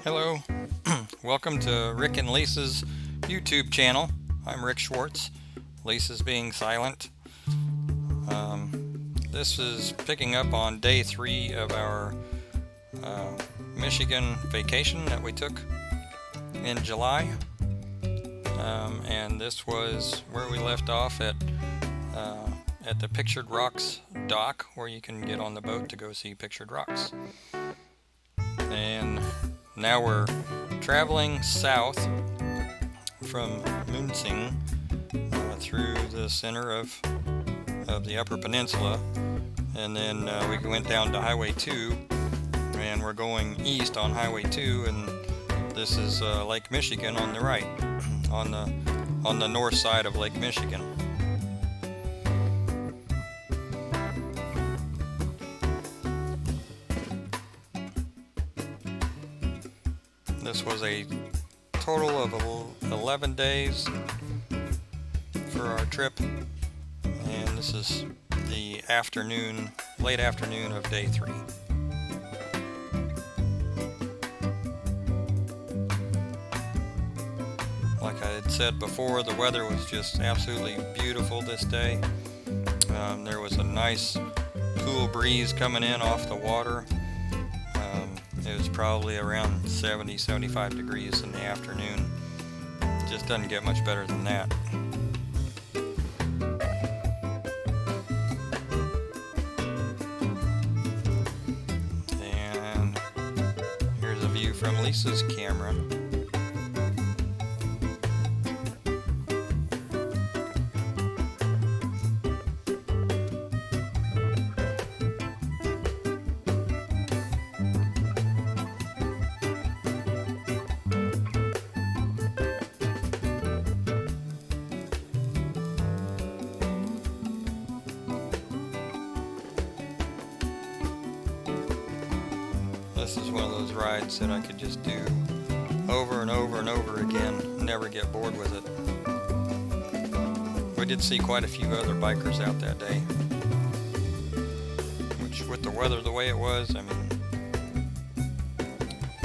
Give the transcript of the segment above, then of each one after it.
Hello, welcome to Rick and Lisa's YouTube channel. I'm Rick Schwartz, Lisa's being silent. This is picking up on day 3 of our Michigan vacation that we took in July. And this was where we left off at the Pictured Rocks dock, where you can get on the boat to go see Pictured Rocks. And now we're traveling south from Munsing through the center of the Upper Peninsula, and then we went down to Highway 2, and we're going east on Highway 2, and this is Lake Michigan on the right, on the north side of Lake Michigan. This was a total of 11 days for our trip, and this is the late afternoon of day 3. Like I had said before, the weather was just absolutely beautiful this day. There was a nice cool breeze coming in off the water. It was probably around 70-75 degrees in the afternoon. It just doesn't get much better than that. And here's a view from Lisa's camera. This is one of those rides that I could just do over and over and over again, never get bored with it. We did see quite a few other bikers out that day, which with the weather the way it was, I mean,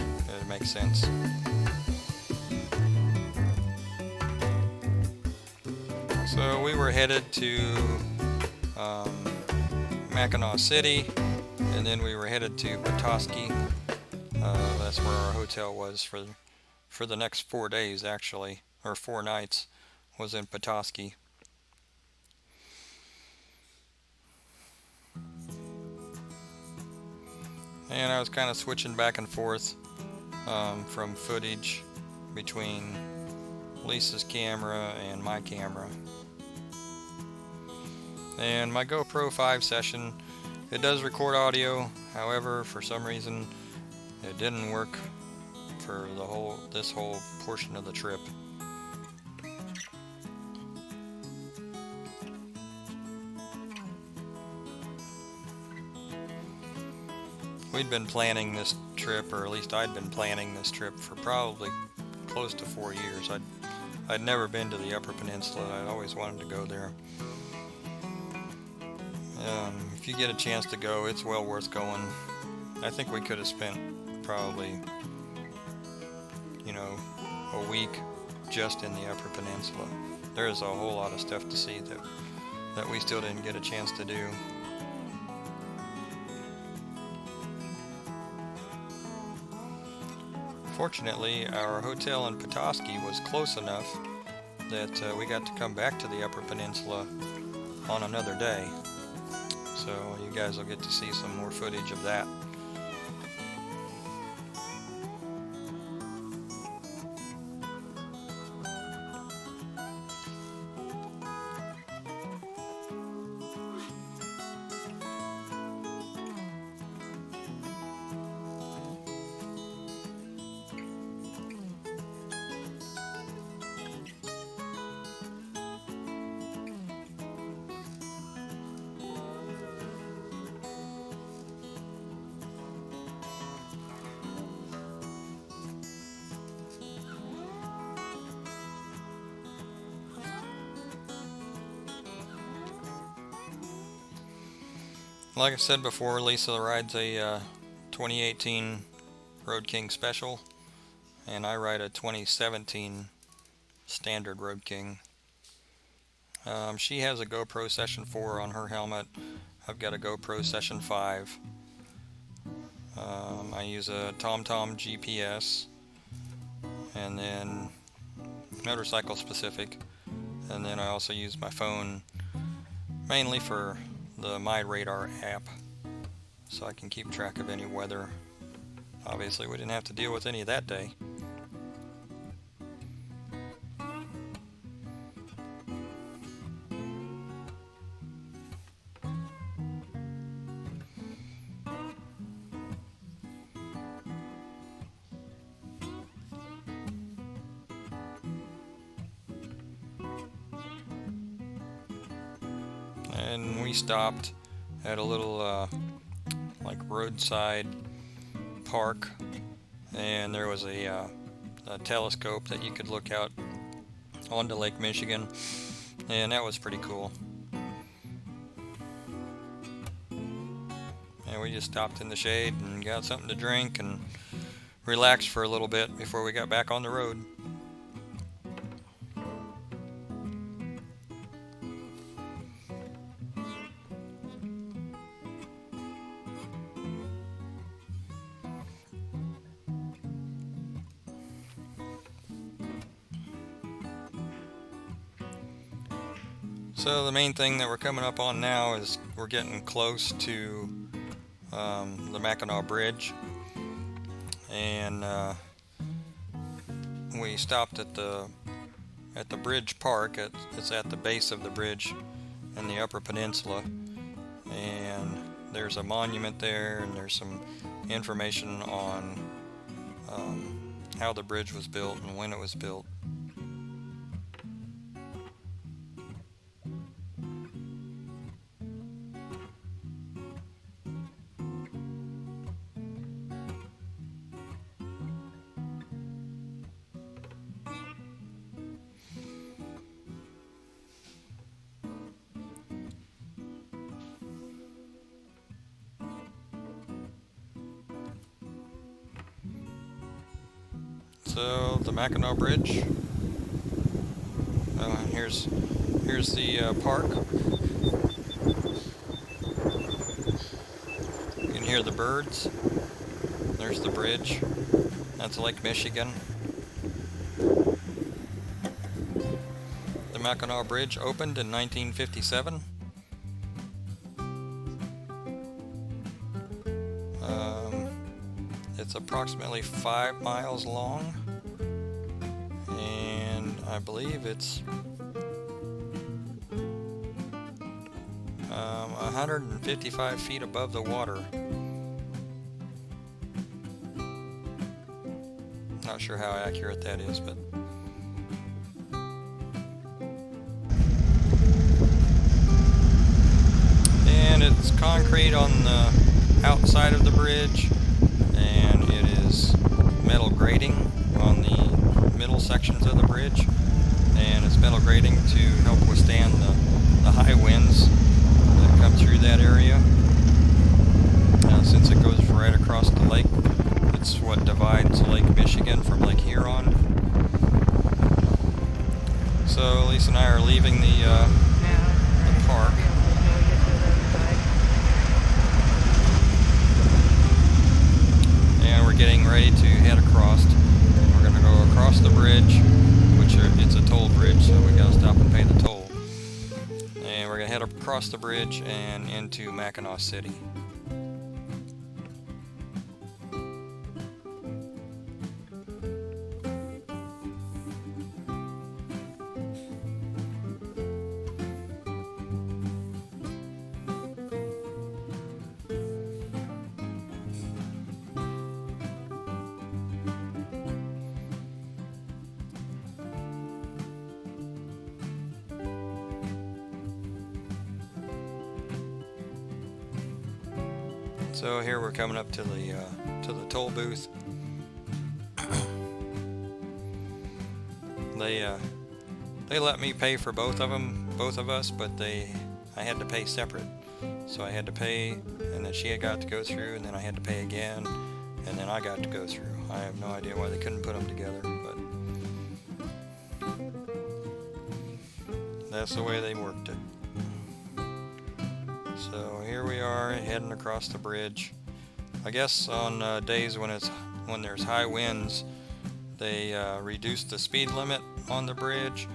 it makes sense. So we were headed to Mackinaw City, and then we were headed to Petoskey. That's where our hotel was for the next 4 days, actually, or 4 nights, was in Petoskey. And I was kind of switching back and forth from footage between Lisa's camera and my camera. And my GoPro 5 session, it does record audio, however, for some reason it didn't work for this whole portion of the trip. We'd been planning this trip, or at least I'd been planning this trip for probably close to 4 years. I'd never been to the Upper Peninsula. I'd always wanted to go there. If you get a chance to go, it's well worth going. I think we could have spent probably, a week just in the Upper Peninsula. There is a whole lot of stuff to see that we still didn't get a chance to do. Fortunately, our hotel in Petoskey was close enough that we got to come back to the Upper Peninsula on another day. So you guys will get to see some more footage of that. Like I said before, Lisa rides a 2018 Road King Special. and I ride a 2017 standard Road King. She has a GoPro Session 4 on her helmet. I've got a GoPro Session 5. I use a TomTom GPS, and then motorcycle specific, and then I also use my phone mainly for the My Radar app, so I can keep track of any weather. Obviously we didn't have to deal with any of that day. And we stopped at a little like roadside park, and there was a telescope that you could look out onto Lake Michigan, and that was pretty cool. And we just stopped in the shade and got something to drink and relaxed for a little bit before we got back on the road. So the main thing that we're coming up on now is we're getting close to the Mackinaw Bridge, and we stopped at the bridge park. It's at the base of the bridge in the Upper Peninsula, and there's a monument there, and there's some information on how the bridge was built and when it was built. So the Mackinaw Bridge. Here's the park. You can hear the birds. There's the bridge. That's Lake Michigan. The Mackinaw Bridge opened in 1957. It's approximately 5 miles long, and I believe it's 155 feet above the water. Not sure how accurate that is, but and it's concrete on the outside of the bridge, and it is metal grating on the middle sections of the bridge, and it's metal grating to help withstand the high winds that come through that area. Since it goes right across the lake, it's what divides Lake Michigan from Lake Huron. So Lisa and I are leaving the park. And we're getting ready to head across. We're going to go across the bridge, which it's a toll bridge, so we got to stop and pay the toll. And we're going to head across the bridge and into Mackinaw City. So here we're coming up to the toll booth. They let me pay for both of us, but I had to pay separate. So I had to pay, and then she had got to go through, and then I had to pay again, and then I got to go through. I have no idea why they couldn't put them together, but that's the way they worked it. So here we are heading across the bridge. I guess on days when there's high winds, they reduce the speed limit on the bridge,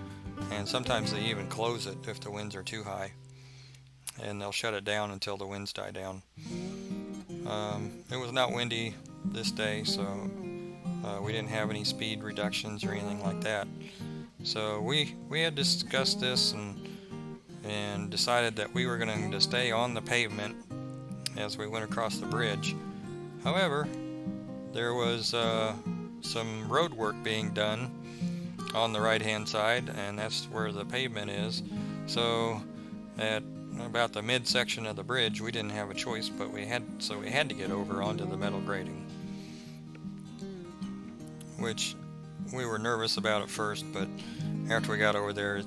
and sometimes they even close it if the winds are too high, and they'll shut it down until the winds die down. It was not windy this day, so we didn't have any speed reductions or anything like that. So we had discussed this and decided that we were going to stay on the pavement as we went across the bridge. However, there was some road work being done on the right hand side, and that's where the pavement is. So at about the midsection of the bridge, we didn't have a choice, but we had to get over onto the metal grating, which we were nervous about at first, but after we got over there,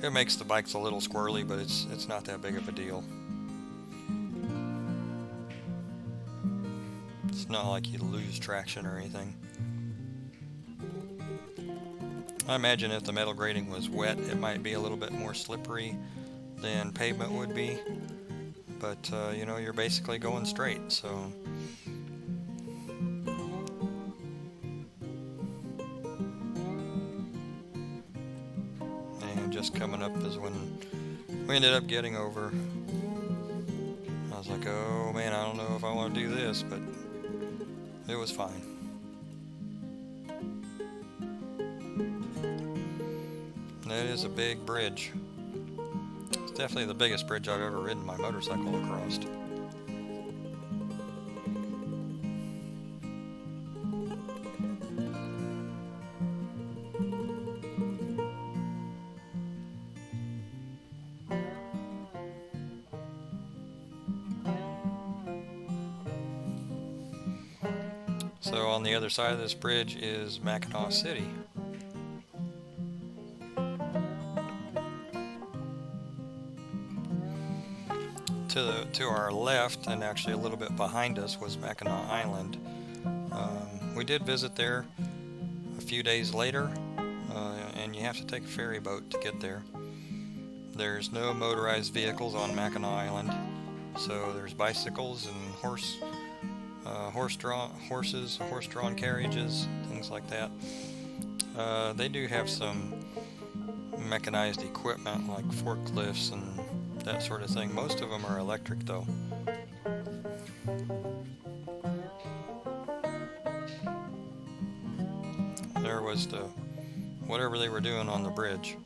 it makes the bikes a little squirrely, but it's not that big of a deal. It's not like you lose traction or anything. I imagine if the metal grating was wet, it might be a little bit more slippery than pavement would be, but you know, you're basically going straight, so and just coming up is when we ended up getting over. I was like, oh man, I don't know if I want to do this, but it was fine. That is a big bridge. It's definitely the biggest bridge I've ever ridden my motorcycle across. So on the other side of this bridge is Mackinaw City. To our left, and actually a little bit behind us, was Mackinac Island. We did visit there a few days later, and you have to take a ferry boat to get there. There's no motorized vehicles on Mackinac Island, so there's bicycles and horse-drawn carriages, things like that. They do have some mechanized equipment like forklifts and that sort of thing. Most of them are electric though. There was whatever they were doing on the bridge.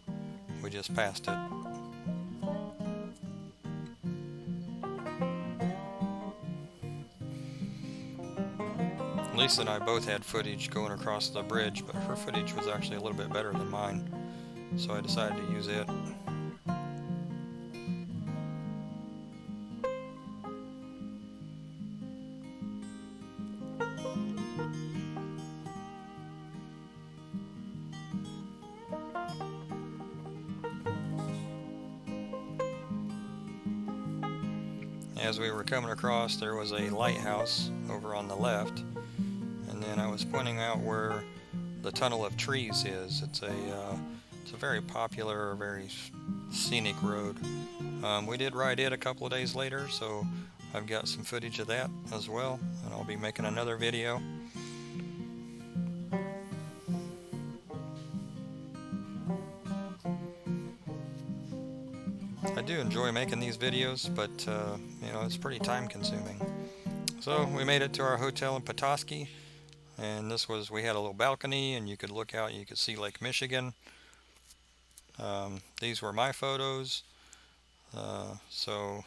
We just passed it. Lisa and I both had footage going across the bridge, but her footage was actually a little bit better than mine, so I decided to use it. As we were coming across, there was a lighthouse over on the left, and then I was pointing out where the Tunnel of Trees is. It's a very popular, very scenic road. We did ride it a couple of days later, so I've got some footage of that as well, and I'll be making another video. I do enjoy making these videos, but you know, it's pretty time consuming. So we made it to our hotel in Petoskey, and we had a little balcony, and you could look out, you could see Lake Michigan. These were my photos, so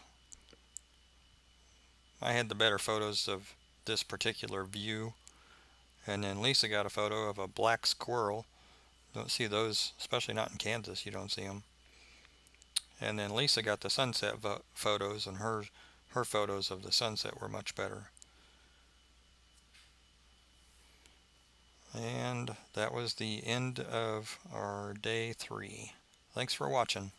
I had the better photos of this particular view. And then Lisa got a photo of a black squirrel. Don't see those, especially not in Kansas, you don't see them. And then Lisa got the sunset photos, and her photos of the sunset were much better. And that was the end of our day 3. Thanks for watching.